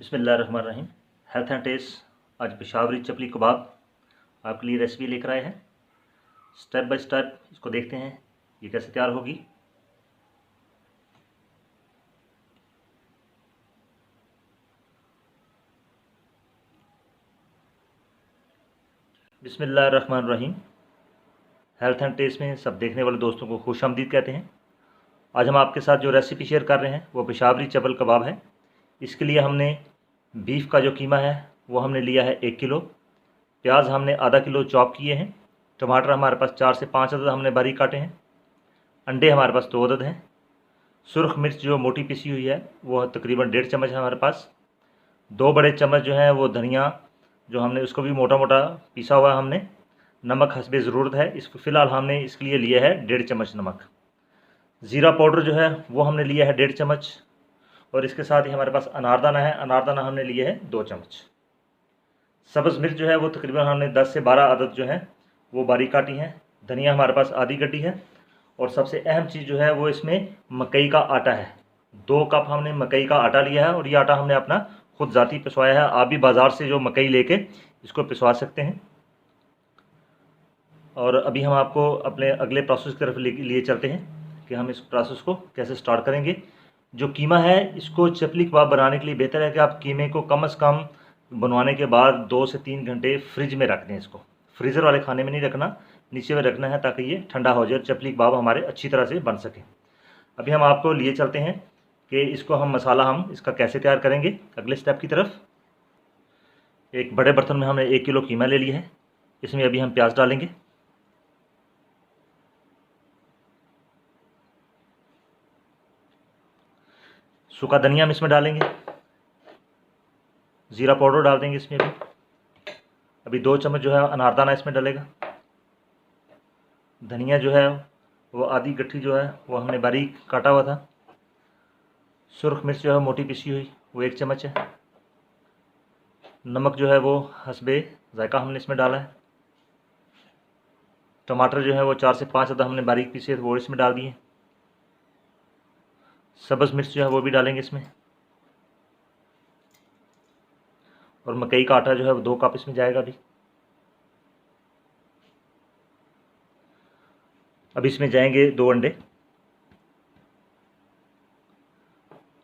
बिस्मिल्लाहिर्रहमानिर्रहीम। Health and test आज पेशावरी चपली कबाब आपके लिए रेसिपी लेकर आए हैं। स्टेप बाय स्टेप इसको देखते हैं ये कैसे तैयार होगी। बिस्मिल्लाहिर्रहमानिर्रहीम। हेल्थ एंड टेस्ट में सब देखने वाले दोस्तों को खुशामदीद कहते हैं। आज हम आपके साथ जो रेसिपी शेयर कर रहे हैं वो पेशावरी चपल कबाब है। इसके लिए हमने बीफ का जो कीमा है वो हमने लिया है 1 किलो। प्याज हमने आधा किलो चॉप किए हैं। टमाटर हमारे पास 4 से 5 अदद हमने बारीक काटे हैं। अंडे हमारे पास 2 अदद हैं। सुरख मिर्च जो मोटी पिसी हुई है वो तकरीबन 1.5 चम्मच है हमारे पास। 2 बड़े चम्मच जो है वो धनिया जो हमने उसको भी मोटा मोटा पीसा हुआ है हमने। नमक हस्बे ज़रूरत है। इसको फ़िलहाल हमने इसके लिए लिया है 1.5 चम्मच नमक। ज़ीरा पाउडर जो है वो हमने लिया है 1.5 चम्मच। और इसके साथ ही हमारे पास अनारदाना है। अनारदाना हमने लिए है 2 चम्मच। सब्ज़ मिर्च जो है वो तकरीबन हमने 10 से 12 अदद जो है वो बारीक काटी हैं। धनिया हमारे पास आधी गड्डी है। और सबसे अहम चीज़ जो है वो इसमें मकई का आटा है। 2 कप हमने मकई का आटा लिया है और ये आटा हमने अपना खुद ज़ाती पिसवाया है। आप भी बाज़ार से जो मकई लेके इसको पिसवा सकते हैं। और अभी हम आपको अपने अगले प्रोसेस की तरफ लिए चलते हैं कि हम इस प्रोसेस को कैसे स्टार्ट करेंगे। जो कीमा है इसको चपली कबाब बनाने के लिए बेहतर है कि आप कीमे को कम से कम बनवाने के बाद 2 से 3 घंटे फ्रिज में रख दें। इसको फ्रीज़र वाले खाने में नहीं रखना, नीचे में रखना है ताकि ये ठंडा हो जाए और चपली कबाब हमारे अच्छी तरह से बन सके। अभी हम आपको लिए चलते हैं कि इसको हम मसाला हम इसका कैसे तैयार करेंगे अगले स्टेप की तरफ। एक बड़े बर्तन में हमने 1 किलो कीमा ले लिया है। इसमें अभी हम प्याज डालेंगे। सूखा धनिया हम इसमें डालेंगे। ज़ीरा पाउडर डाल देंगे इसमें अभी 2 चम्मच जो है अनारदाना इसमें डलेगा। धनिया जो है वो आधी गट्ठी जो है वो हमने बारीक काटा हुआ था। सुरख मिर्च जो है मोटी पिसी हुई वो 1 चम्मच है। नमक जो है वो हस्बे जायका हमने इसमें डाला है। टमाटर जो है वो 4 से 5 अदद हमने बारीक पीसे वो इसमें डाल दिए। सब्ज़ मिर्च जो है वो भी डालेंगे इसमें। और मकई का आटा जो है वो 2 कप इसमें जाएगा। अभी इसमें जाएंगे 2 अंडे।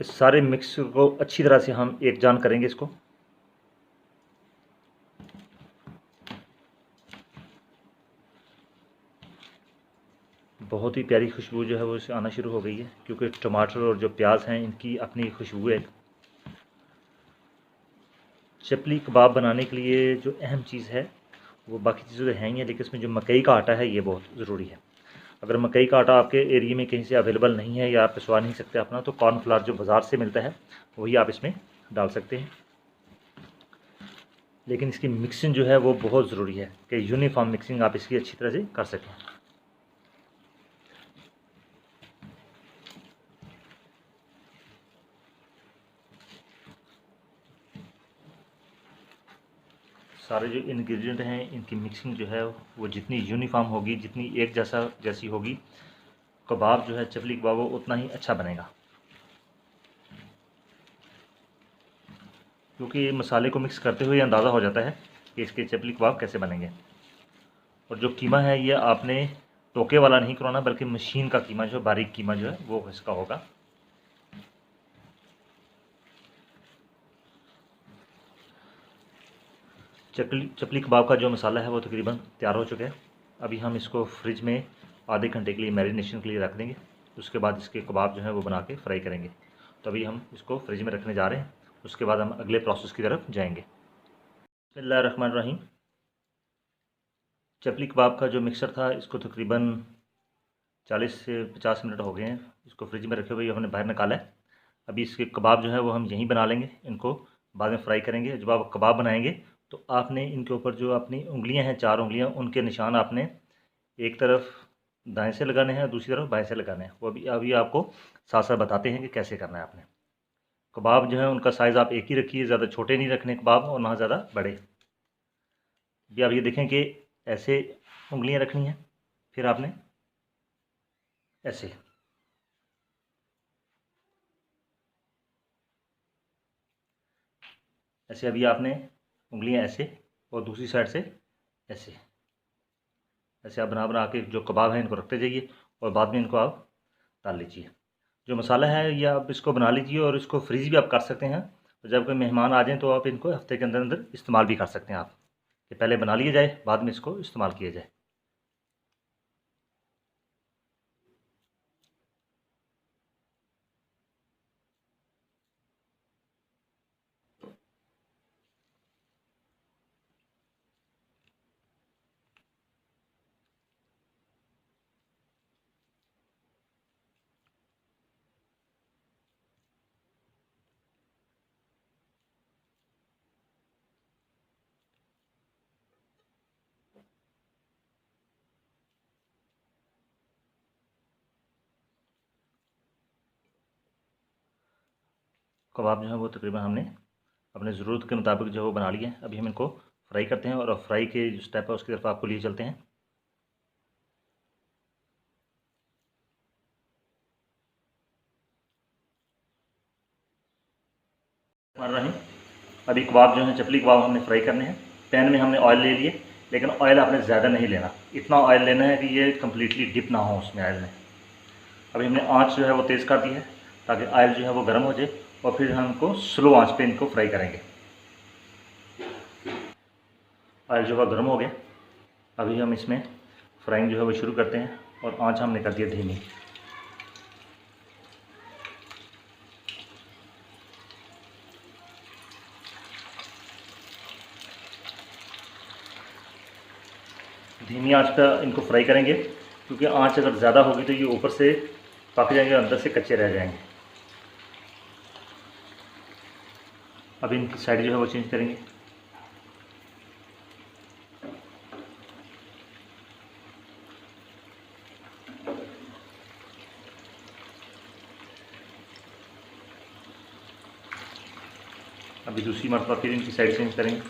इस सारे मिक्स को अच्छी तरह से हम एक जान करेंगे इसको। बहुत ही प्यारी खुशबू जो है वो इससे आना शुरू हो गई है क्योंकि टमाटर और जो प्याज हैं इनकी अपनी खुशबू है। चपली कबाब बनाने के लिए जो अहम चीज़ है वो बाकी चीज़ें तो हैं ही हैं, लेकिन इसमें जो मकई का आटा है ये बहुत ज़रूरी है। अगर मकई का आटा आपके एरिया में कहीं से अवेलेबल नहीं है या आप पिसवा नहीं सकते अपना, तो कॉर्नफ्लावर जो बाज़ार से मिलता है वही आप इसमें डाल सकते हैं। लेकिन इसकी मिक्सिंग जो है वो बहुत ज़रूरी है कि यूनिफॉर्म मिक्सिंग आप इसकी अच्छी तरह से कर सकें। सारे जो इंग्रेडिएंट हैं इनकी मिक्सिंग जो है वो जितनी यूनिफॉर्म होगी, जितनी एक जैसी होगी, कबाब जो है चपली कबाब वो उतना ही अच्छा बनेगा। क्योंकि मसाले को मिक्स करते हुए अंदाज़ा हो जाता है कि इसके चपली कबाब कैसे बनेंगे। और जो कीमा है ये आपने टोके वाला नहीं करवाना बल्कि मशीन का कीमा जो बारीक कीमा जो है वो इसका होगा। चपली कबाब का जो मसाला है वो तकरीबन तैयार हो चुका है। अभी हम इसको फ्रिज में आधे घंटे के लिए मैरिनेशन के लिए रख देंगे। उसके बाद इसके कबाब जो है वो बना के फ्राई करेंगे। तो अभी हम इसको फ्रिज में रखने जा रहे हैं। उसके बाद हम अगले प्रोसेस की तरफ जाएंगे। बिस्मिल्लाहिर्रहमानिर्रहीम। चपली कबाब का जो मिक्सर था इसको तकरीबन 40 से 50 मिनट हो गए हैं इसको फ्रिज में रखे हुए, हमने बाहर निकाला है। अभी इसके कबाब जो है वो हम यहीं बना लेंगे। इनको बाद में फ्राई करेंगे। जब आप कबाब बनाएंगे तो आपने इनके ऊपर जो अपनी उंगलियां हैं 4 उंगलियां, उनके निशान आपने एक तरफ दाएं से लगाने हैं और दूसरी तरफ बाएं से लगाने हैं। वो अभी आपको साथ साथ बताते हैं कि कैसे करना है आपने। कबाब जो है उनका साइज़ आप एक ही रखिए, ज़्यादा छोटे नहीं रखने कबाब और ना ज़्यादा बड़े। अभी आप ये देखें कि ऐसे उंगलियां रखनी है, फिर आपने ऐसे। ऐसे अभी आपने उंगलियां ऐसे और दूसरी साइड से ऐसे ऐसे आप बना बना के जो कबाब है इनको रखते जाइए और बाद में इनको आप डाल लीजिए। जो मसाला है ये आप इसको बना लीजिए और इसको फ्रीज भी आप कर सकते हैं। तो जब कोई मेहमान आ जाएँ तो आप इनको हफ्ते के अंदर अंदर इस्तेमाल भी कर सकते हैं आप, कि पहले बना लिया जाए बाद में इसको इस्तेमाल किया जाए। कबाब जो है वो तकरीबन हमने अपने ज़रूरत के मुताबिक जो है वो बना लिए हैं। अभी हम इनको फ्राई करते हैं और फ्राई के जो स्टेप है उसकी तरफ आपको लिए चलते हैं। मार रहे हैं अभी कबाब जो है चपली कबाब हमने फ्राई करने हैं। पैन में हमने ऑयल ले लिए, लेकिन ऑयल आपने ज़्यादा नहीं लेना, इतना ऑयल लेना है कि ये कम्प्लीटली डिप ना हो उसमें ऑयल में। अभी हमने आँच जो है वो तेज़ कर दी है ताकि ऑयल जो है वो गर्म हो जाए और फिर हम इनको स्लो आँच पे इनको फ्राई करेंगे। ऑयल जो है गर्म हो गया, अभी हम इसमें फ्राइंग जो है वो शुरू करते हैं और आँच हमने कर दिया धीमी। धीमी आंच पर इनको फ्राई करेंगे, क्योंकि आंच अगर ज़्यादा होगी तो ये ऊपर से पक जाएंगे और अंदर से कच्चे रह जाएंगे। अब इनकी साइड जो है वो चेंज करेंगे। अभी दूसरी मरतबा फिर इनकी साइड चेंज करेंगे।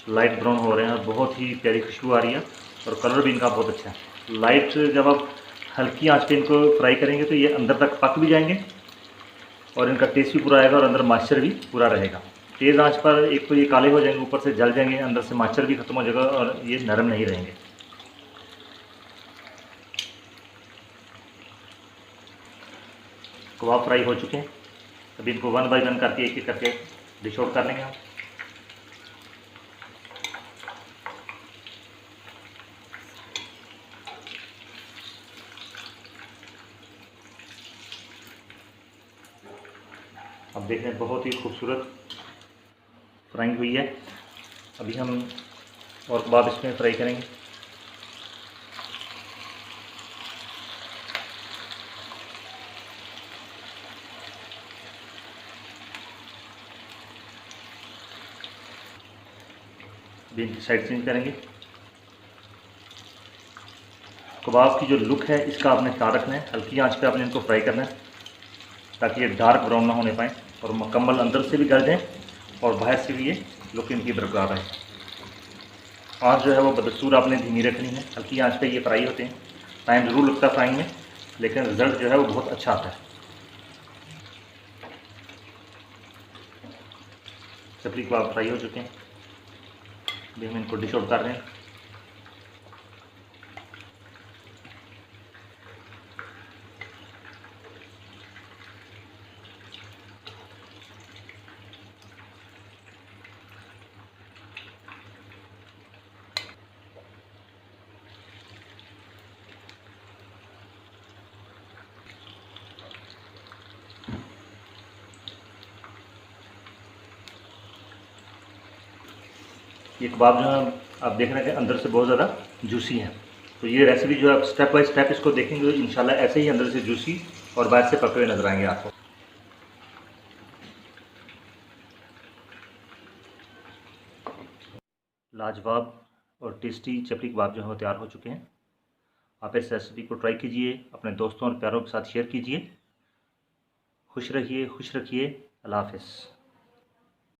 लाइट ब्राउन हो रहे हैं, बहुत ही प्यारी खुशबू आ रही है और कलर भी इनका बहुत अच्छा है। लाइट जब आप हल्की आंच पे इनको फ्राई करेंगे तो ये अंदर तक पक भी जाएंगे और इनका टेस्ट भी पूरा आएगा और अंदर मॉइस्चर भी पूरा रहेगा। तेज़ आंच पर एक तो ये काले हो जाएंगे, ऊपर से जल जाएंगे, अंदर से मॉइस्चर भी खत्म हो जाएगा और ये नरम नहीं रहेंगे। कबाब फ्राई हो चुके हैं, अभी इनको वन बाय वन करके एक एक करके डिश आउट कर लेंगे हम। अब देख रहे हैं बहुत ही खूबसूरत फ्राइंग हुई है। अभी हम और कबाब इसमें फ्राई करेंगे। अभी इनकी साइड चेंज करेंगे। कबाब की जो लुक है इसका आपने ख्याल रखना है, हल्की आंच पे आपने इनको फ्राई करना है ताकि ये डार्क ब्राउन ना होने पाए और मुकम्मल अंदर से भी गल जाएँ और बाहर से भी ये लुक इनकी बरकरार रहे। आँच जो है वो बदस्तूर आपने धीमी रखनी है, हल्की आंच पे ये फ्राई होते हैं। टाइम ज़रूर लगता है फ्राइंग में, लेकिन रिज़ल्ट जो है वो बहुत अच्छा आता है। चपली कबाब फ्राई हो चुके हैं, अभी हम इनको डिश आउट कर रहे हैं। ये कबाब जो है आप देख रहे हैं कि अंदर से बहुत ज़्यादा जूसी है। तो ये रेसिपी जो है आप स्टेप बाय स्टेप इसको देखेंगे तो इंशाल्लाह ऐसे ही अंदर से जूसी और बाहर से पके हुए नजर आएंगे आपको। लाजवाब और टेस्टी चपली कबाब जो है वो तैयार हो चुके हैं। आप इस रेसिपी को ट्राई कीजिए, अपने दोस्तों और प्यारों के साथ शेयर कीजिए। खुश रहिए, खुश रखिए। अल्लाह हाफ़िज़।